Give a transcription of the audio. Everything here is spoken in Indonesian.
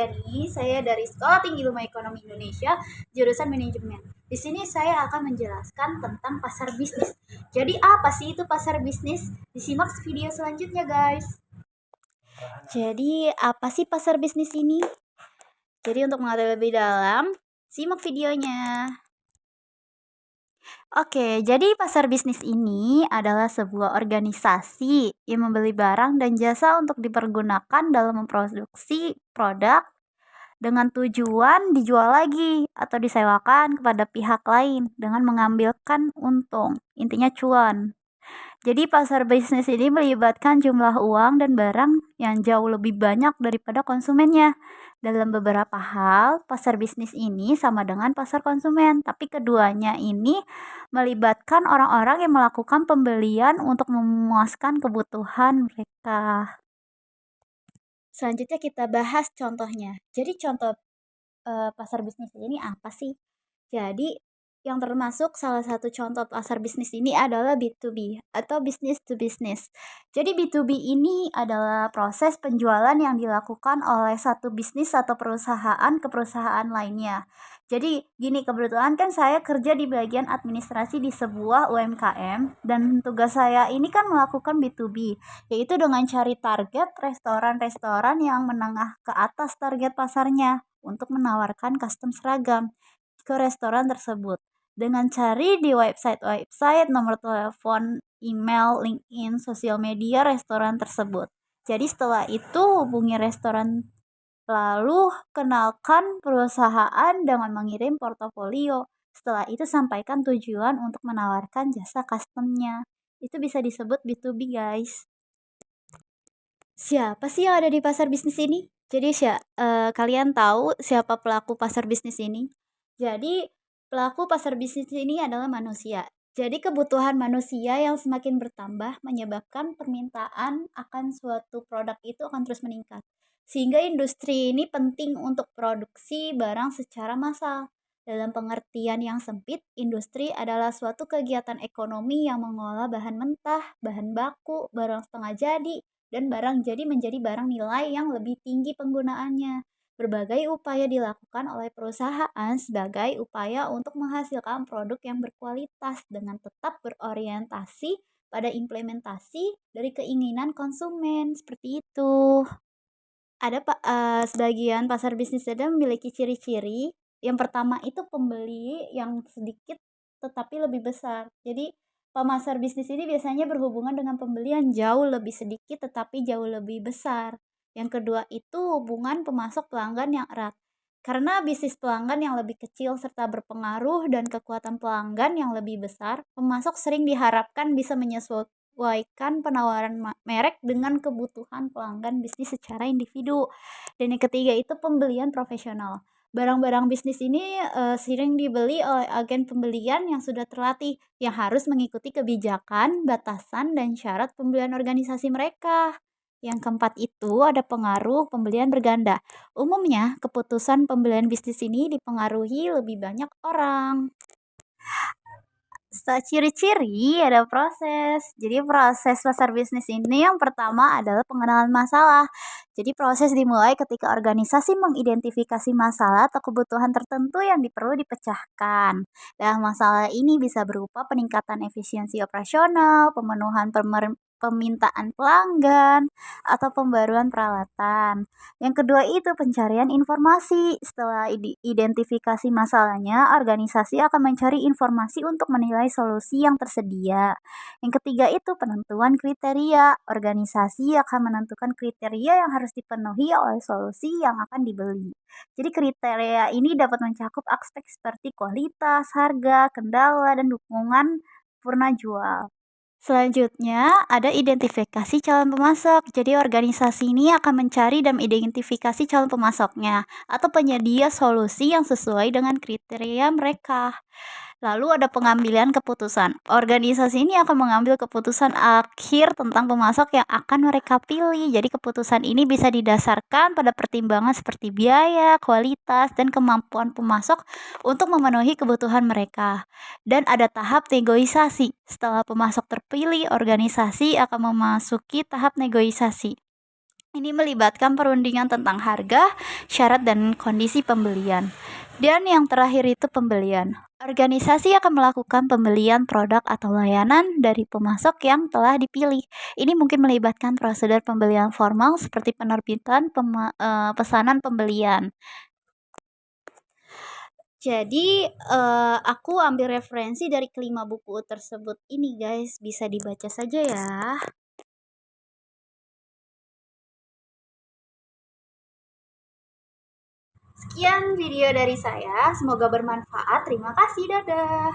Anastasia nih. Saya dari Sekolah Tinggi Ilmu Ekonomi Indonesia, jurusan manajemen. Di sini saya akan menjelaskan tentang pasar bisnis. Jadi apa sih itu pasar bisnis? Disimak video selanjutnya, guys. Jadi apa sih pasar bisnis ini? Jadi untuk mengetahui lebih dalam, simak videonya. Oke, jadi pasar bisnis ini adalah sebuah organisasi yang membeli barang dan jasa untuk dipergunakan dalam memproduksi produk dengan tujuan dijual lagi atau disewakan kepada pihak lain dengan mengambilkan untung. Intinya cuan. Jadi pasar bisnis ini melibatkan jumlah uang dan barang yang jauh lebih banyak daripada konsumennya. Dalam beberapa hal, pasar bisnis ini sama dengan pasar konsumen, tapi keduanya ini melibatkan orang-orang yang melakukan pembelian untuk memuaskan kebutuhan mereka. Selanjutnya kita bahas contohnya. Jadi contoh pasar bisnis ini apa sih? Jadi yang termasuk salah satu contoh pasar bisnis ini adalah B2B atau business to business. Jadi B2B ini adalah proses penjualan yang dilakukan oleh satu bisnis atau perusahaan ke perusahaan lainnya. Jadi gini, kebetulan kan saya kerja di bagian administrasi di sebuah UMKM dan tugas saya ini kan melakukan B2B, yaitu dengan cari target restoran-restoran yang menengah ke atas target pasarnya untuk menawarkan custom seragam ke restoran tersebut dengan cari di website, nomor telepon, email, LinkedIn, sosial media restoran tersebut. Jadi setelah itu hubungi restoran, lalu kenalkan perusahaan dengan mengirim portofolio. Setelah itu sampaikan tujuan untuk menawarkan jasa customnya. Itu bisa disebut B2B, guys. Siapa sih yang ada di pasar bisnis ini? Jadi kalian tahu siapa pelaku pasar bisnis ini? Jadi pelaku pasar bisnis ini adalah manusia. Jadi kebutuhan manusia yang semakin bertambah menyebabkan permintaan akan suatu produk itu akan terus meningkat. Sehingga industri ini penting untuk produksi barang secara massal. Dalam pengertian yang sempit, industri adalah suatu kegiatan ekonomi yang mengolah bahan mentah, bahan baku, barang setengah jadi, dan barang jadi menjadi barang nilai yang lebih tinggi penggunaannya. Berbagai upaya dilakukan oleh perusahaan sebagai upaya untuk menghasilkan produk yang berkualitas dengan tetap berorientasi pada implementasi dari keinginan konsumen. Seperti itu. Sebagian pasar bisnis ada memiliki ciri-ciri. Yang pertama itu pembeli yang sedikit tetapi lebih besar. Jadi pemasar bisnis ini biasanya berhubungan dengan pembeli yang jauh lebih sedikit tetapi jauh lebih besar. Yang kedua itu hubungan pemasok pelanggan yang erat. Karena bisnis pelanggan yang lebih kecil serta berpengaruh dan kekuatan pelanggan yang lebih besar, pemasok sering diharapkan bisa menyesuaikan penawaran merek dengan kebutuhan pelanggan bisnis secara individu. Dan yang ketiga itu pembelian profesional. Barang-barang bisnis ini sering dibeli oleh agen pembelian yang sudah terlatih, yang harus mengikuti kebijakan, batasan, dan syarat pembelian organisasi mereka. Yang keempat itu ada pengaruh pembelian berganda. Umumnya, keputusan pembelian bisnis ini dipengaruhi lebih banyak orang. Setelah ciri-ciri ada proses. Jadi proses pasar bisnis ini yang pertama adalah pengenalan masalah. Jadi proses dimulai ketika organisasi mengidentifikasi masalah atau kebutuhan tertentu yang perlu dipecahkan. Dan masalah ini bisa berupa peningkatan efisiensi operasional, pemenuhan permintaan pelanggan, atau pembaruan peralatan. Yang kedua itu pencarian informasi. Setelah identifikasi masalahnya, organisasi akan mencari informasi untuk menilai solusi yang tersedia. Yang ketiga itu penentuan kriteria. Organisasi akan menentukan kriteria yang harus dipenuhi oleh solusi yang akan dibeli. Jadi kriteria ini dapat mencakup aspek seperti kualitas, harga, kendala, dan dukungan purna jual. Selanjutnya, ada identifikasi calon pemasok. Jadi, organisasi ini akan mencari dan identifikasi calon pemasoknya atau penyedia solusi yang sesuai dengan kriteria mereka. Lalu ada pengambilan keputusan. Organisasi ini akan mengambil keputusan akhir tentang pemasok yang akan mereka pilih. Jadi keputusan ini bisa didasarkan pada pertimbangan seperti biaya, kualitas, dan kemampuan pemasok untuk memenuhi kebutuhan mereka. Dan ada tahap negosiasi. Setelah pemasok terpilih, organisasi akan memasuki tahap negosiasi. Ini melibatkan perundingan tentang harga, syarat, dan kondisi pembelian. Dan yang terakhir itu pembelian. Organisasi akan melakukan pembelian produk atau layanan dari pemasok yang telah dipilih. Ini mungkin melibatkan prosedur pembelian formal seperti penerbitan pesanan pembelian. Jadi, aku ambil referensi dari kelima buku tersebut ini guys, bisa dibaca saja ya. Sekian video dari saya, semoga bermanfaat. Terima kasih, dadah.